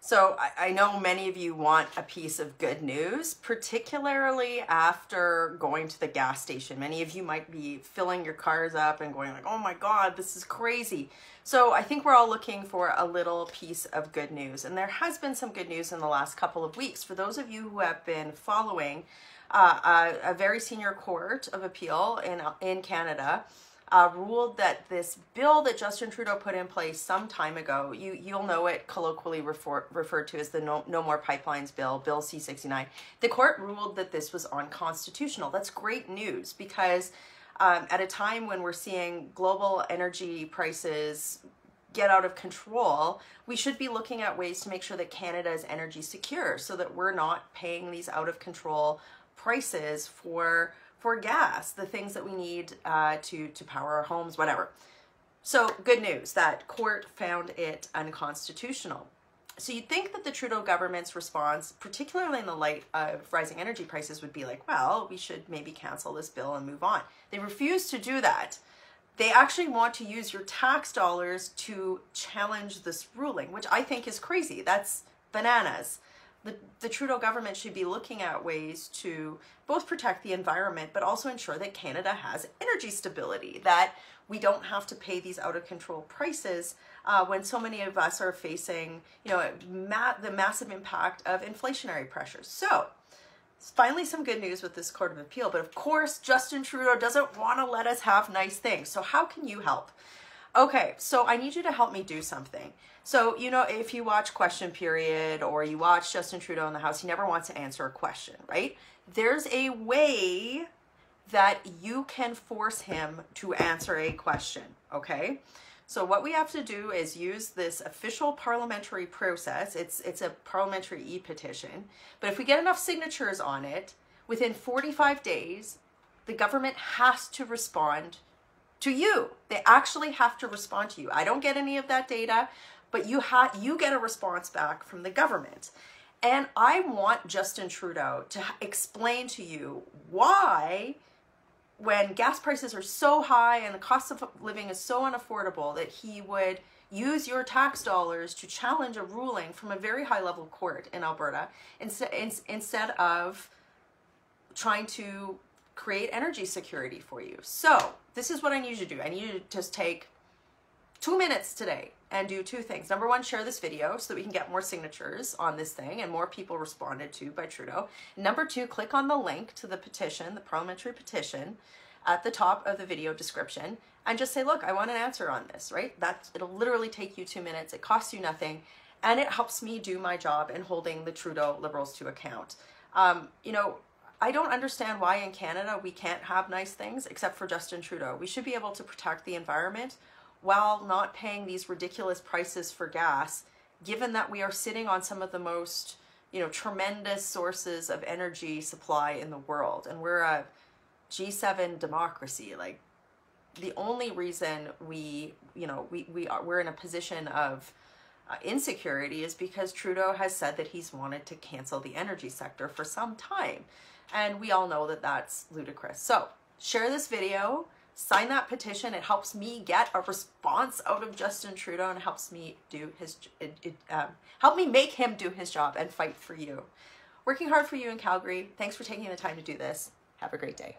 So I know many of you want a piece of good news, particularly after going to the gas station. Many of you might be filling your cars up and going like, oh my God, this is crazy. So I think we're all looking for a little piece of good news. And there has been some good news in the last couple of weeks. For those of you who have been following, a very senior court of appeal in Canada ruled that this bill that Justin Trudeau put in place some time ago, you'll know it colloquially referred to as the No More Pipelines Bill, Bill C-69. The court ruled that this was unconstitutional. That's great news because at a time when we're seeing global energy prices get out of control, we should be looking at ways to make sure that Canada is energy secure so that we're not paying these out of control prices for gas, the things that we need to power our homes, whatever. So good news, that court found it unconstitutional. So you'd think that the Trudeau government's response, particularly in the light of rising energy prices, would be like, well, we should maybe cancel this bill and move on. They refuse to do that. They actually want to use your tax dollars to challenge this ruling, which I think is crazy. That's bananas. The Trudeau government should be looking at ways to both protect the environment, but also ensure that Canada has energy stability, that we don't have to pay these out of control prices when so many of us are facing, the massive impact of inflationary pressures. So finally some good news with this Court of Appeal, but of course Justin Trudeau doesn't want to let us have nice things. So how can you help? Okay, so I need you to help me do something. So, if you watch Question Period or you watch Justin Trudeau in the House, he never wants to answer a question, right? There's a way that you can force him to answer a question, okay? So what we have to do is use this official parliamentary process. It's a parliamentary e-petition, but if we get enough signatures on it, within 45 days, the government has to respond to you. They actually have to respond to you. I don't get any of that data, but you get a response back from the government. And I want Justin Trudeau to explain to you why, when gas prices are so high and the cost of living is so unaffordable, that he would use your tax dollars to challenge a ruling from a very high level court in Alberta instead of trying to create energy security for you. So this is what I need you to do. I need you to just take 2 minutes today and do two things. Number one, share this video so that we can get more signatures on this thing and more people responded to by Trudeau. Number two, click on the link to the petition, the parliamentary petition, at the top of the video description and just say, look, I want an answer on this, right? It'll literally take you 2 minutes. It costs you nothing. And it helps me do my job in holding the Trudeau Liberals to account. I don't understand why in Canada we can't have nice things except for Justin Trudeau. We should be able to protect the environment while not paying these ridiculous prices for gas, given that we are sitting on some of the most, tremendous sources of energy supply in the world. And we're a G7 democracy. Like, the only reason we're in a position of insecurity is because Trudeau has said that he's wanted to cancel the energy sector for some time. And we all know that that's ludicrous. So share this video, sign that petition. It helps me get a response out of Justin Trudeau and helps me do help me make him do his job and fight for you. Working hard for you in Calgary. Thanks for taking the time to do this. Have a great day.